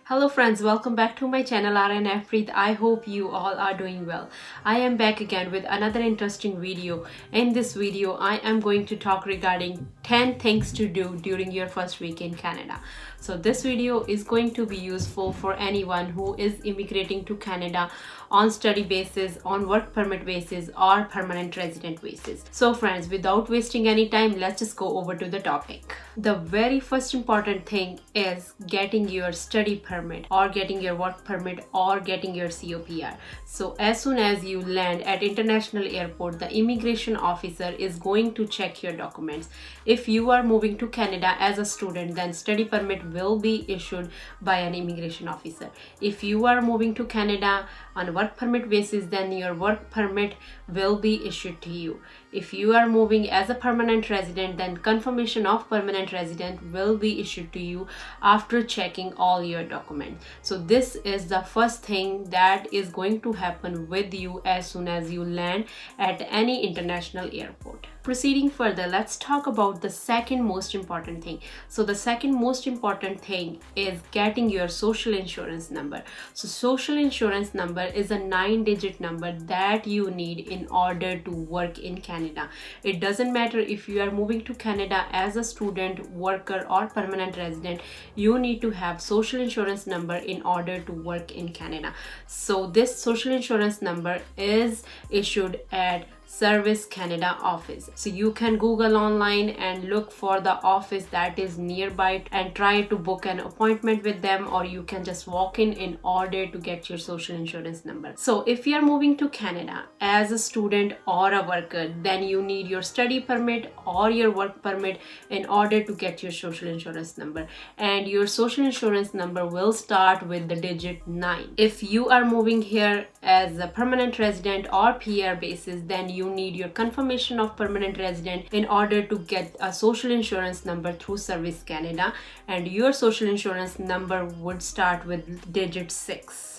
Hello friends, welcome back to my channel NAVPREET. I hope you all are doing well. I am back again with another interesting video. In this video, I am going to talk regarding 10 things to do during your first week in Canada. So this video is going to be useful for anyone who is immigrating to Canada on study basis, on work permit basis, or permanent resident basis. So friends, without wasting any time, let's just go over to the topic. The very first important thing is getting your study permit or getting your work permit or getting your COPR. So as soon as you land at international airport, the immigration officer is going to check your documents. If you are moving to Canada as a student, then study permit will be issued by an immigration officer. If you are moving to Canada on work permit basis, then your work permit will be issued to you. If you are moving as a permanent resident, then confirmation of permanent resident will be issued to you after checking all your documents. So this is the first thing that is going to happen with you as soon as you land at any international airport. Proceeding further, let's talk about the second most important thing. So the second most important thing is getting your social insurance number. So social insurance number is a 9-digit number that you need in order to work in Canada. It doesn't matter if you are moving to Canada as a student, worker, or permanent resident, you need to have social insurance number in order to work in Canada. So this social insurance number is issued at Service Canada office. So you can Google online and look for the office that is nearby and try to book an appointment with them, or you can just walk in order to get your social insurance number. So if you are moving to Canada as a student or a worker, then you need your study permit or your work permit in order to get your social insurance number, and your social insurance number will start with the digit 9. If you are moving here as a permanent resident or PR basis, then you need your confirmation of permanent resident in order to get a social insurance number through Service Canada, and your social insurance number would start with digit 6.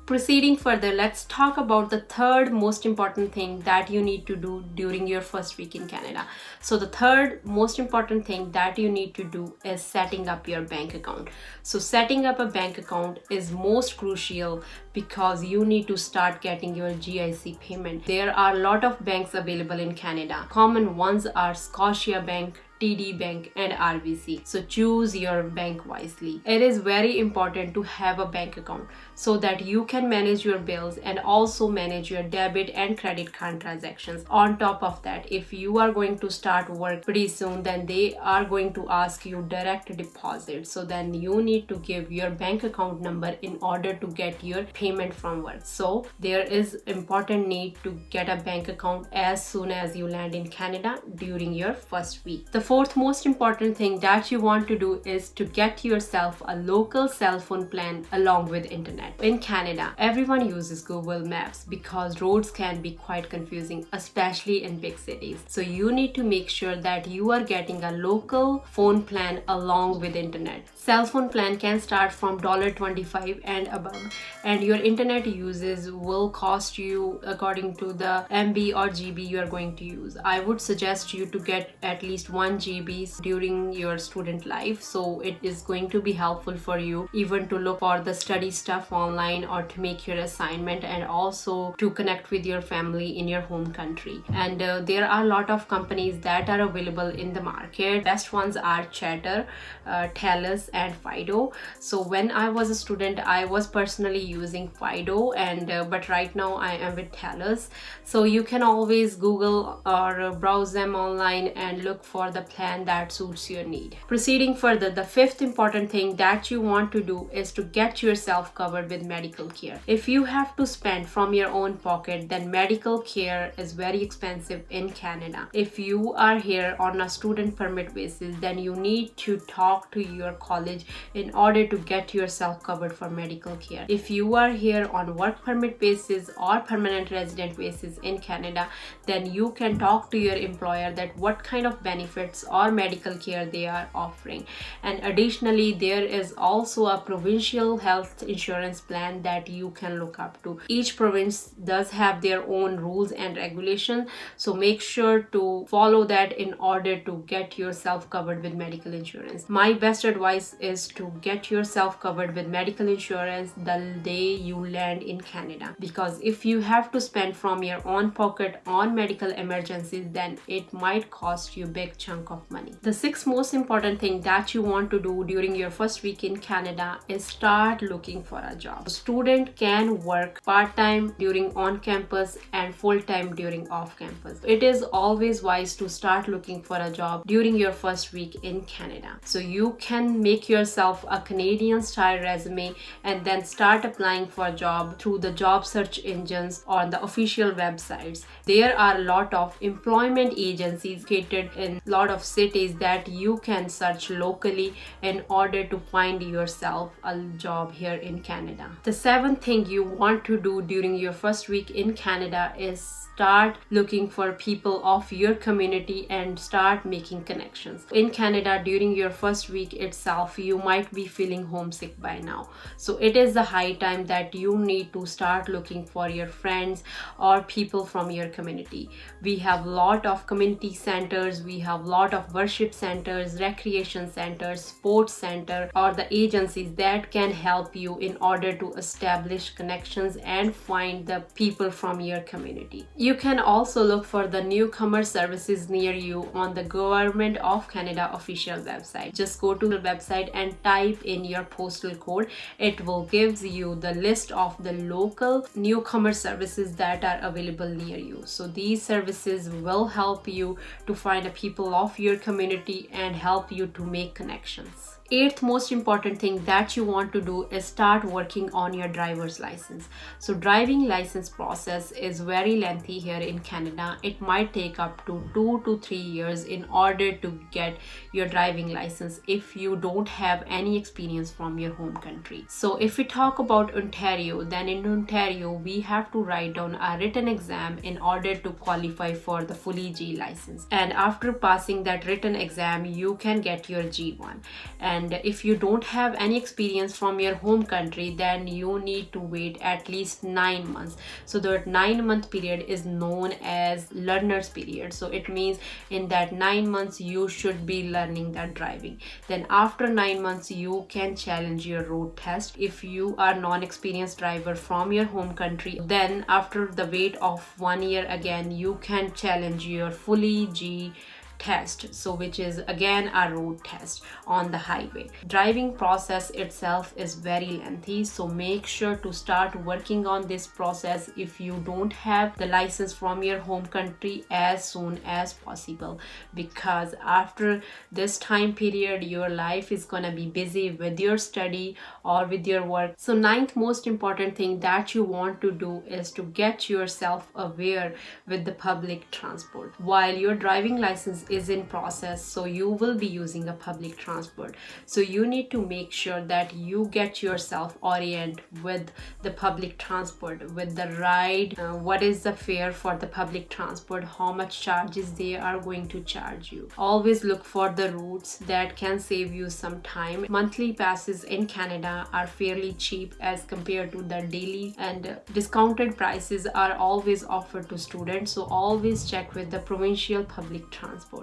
Proceeding further, let's talk about the third most important thing that you need to do during your first week in Canada. So the third most important thing that you need to do is setting up your bank account. So setting up a bank account is most crucial because you need to start getting your GIC payment. There are a lot of banks available in Canada. Common ones are Scotia Bank, TD Bank, and RBC. So choose your bank wisely. It is very important to have a bank account so that you can manage your bills and also manage your debit and credit card transactions. On top of that, if you are going to start work pretty soon, then they are going to ask you direct deposit. So then you need to give your bank account number in order to get your payment from work. So there is important need to get a bank account as soon as you land in Canada during your first week. The fourth most important thing that you want to do is to get yourself a local cell phone plan along with internet. In Canada, everyone uses Google Maps because roads can be quite confusing, especially in big cities. So you need to make sure that you are getting a local phone plan along with internet. Cell phone plan can start from $25 and above, and your internet uses will cost you according to the MB or GB you are going to use. I would suggest you to get at least 1 GB during your student life, so it is going to be helpful for you even to look for the study stuff online or to make your assignment, and also to connect with your family in your home country. And there are a lot of companies that are available in the market. Best ones are Chatter, TELUS, and Fido. So when I was a student, I was personally using Fido, and but right now I am with TELUS. So you can always Google or browse them online and look for the plan that suits your need. Proceeding further, the fifth important thing that you want to do is to get yourself covered with medical care. If you have to spend from your own pocket, then medical care is very expensive in Canada. If you are here on a student permit basis, then you need to talk to your college in order to get yourself covered for medical care. If you are are here on work permit basis or permanent resident basis in Canada, then you can talk to your employer that what kind of benefits or medical care they are offering. And additionally, there is also a provincial health insurance plan that you can look up to. Each province does have their own rules and regulations, so make sure to follow that in order to get yourself covered with medical insurance. My best advice is to get yourself covered with medical insurance the day you land in Canada, because if you have to spend from your own pocket on medical emergencies, then it might cost you a big chunk of money. The sixth most important thing that you want to do during your first week in Canada is start looking for a job. A student can work part-time during on-campus and full-time during off-campus. It is always wise to start looking for a job during your first week in Canada. So you can make yourself a Canadian style resume and then start applying for a job through the job search engines on the official websites. There are a lot of employment agencies located in a lot of cities that you can search locally in order to find yourself a job here in Canada. The seventh thing you want to do during your first week in Canada is start looking for people of your community and start making connections. In Canada, during your first week itself, you might be feeling homesick by now. So it is the high time that you need to start looking for your friends or people from your community. We have a lot of community centers, we have a lot of worship centers, recreation centers, sports center, or the agencies that can help you in order to establish connections and find the people from your community. You can also look for the newcomer services near you on the Government of Canada official website. Just go to the website and type in your postal code. It will give you the list of the local newcomer services that are available near you. So these services will help you to find the people of your community and help you to make connections. Eighth most important thing that you want to do is start working on your driver's license. So driving license process is very lengthy here in Canada. It might take up to 2 to 3 years in order to get your driving license if you don't have any experience from your home country. So if we talk about Ontario, then in Ontario we have to write down a written exam in order to qualify for the fully G license. And after passing that written exam, you can get your G1. And if you don't have any experience from your home country, then you need to wait at least 9 months. So that 9-month period is known as learner's period. So it means in that 9 months you should be learning that driving. Then after 9 months you can challenge your road test. If you are non-experienced driver from your home country, then after the wait of 1 year again you can challenge your fully G test, so which is again a road test on the highway. Driving process itself is very lengthy, so make sure to start working on this process if you don't have the license from your home country as soon as possible, because after this time period your life is gonna be busy with your study or with your work. So ninth most important thing that you want to do is to get yourself aware with the public transport while your driving license is in process. So you will be using a public transport, so you need to make sure that you get yourself oriented with the public transport, with the ride, what is the fare for the public transport, how much charges they are going to charge you. Always look for the routes that can save you some time. Monthly passes in Canada are fairly cheap as compared to the daily, and discounted prices are always offered to students, so always check with the provincial public transport.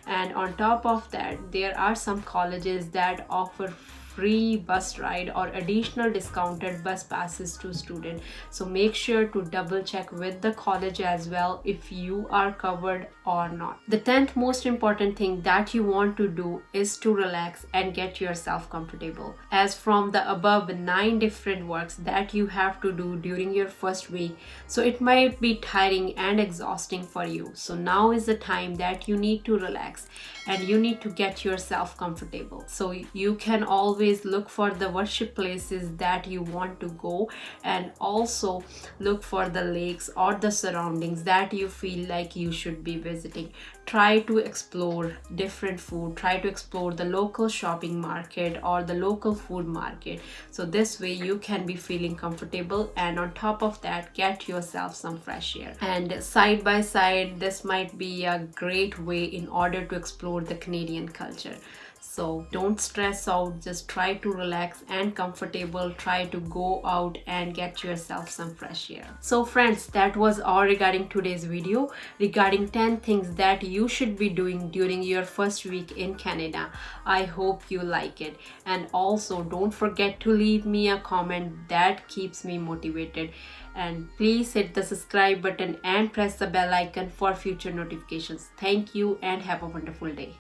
And on top of that, there are some colleges that offer free bus ride or additional discounted bus passes to students. So make sure to double check with the college as well if you are covered or not. The 10th most important thing that you want to do is to relax and get yourself comfortable. As from the above 9 different works that you have to do during your first week, so it might be tiring and exhausting for you. So now is the time that you need to relax and you need to get yourself comfortable. So you can always always look for the worship places that you want to go, and also look for the lakes or the surroundings that you feel like you should be visiting. Try to explore different food, try to explore the local shopping market or the local food market, so this way you can be feeling comfortable, and on top of that, get yourself some fresh air. And side by side, this might be a great way in order to explore the Canadian culture. So don't stress out, just try to relax and comfortable, try to go out and get yourself some fresh air. So friends, that was all regarding today's video regarding 10 things that you should be doing during your first week in Canada. I hope you like it, and also don't forget to leave me a comment, that keeps me motivated. And please hit the subscribe button and press the bell icon for future notifications. Thank you and have a wonderful day.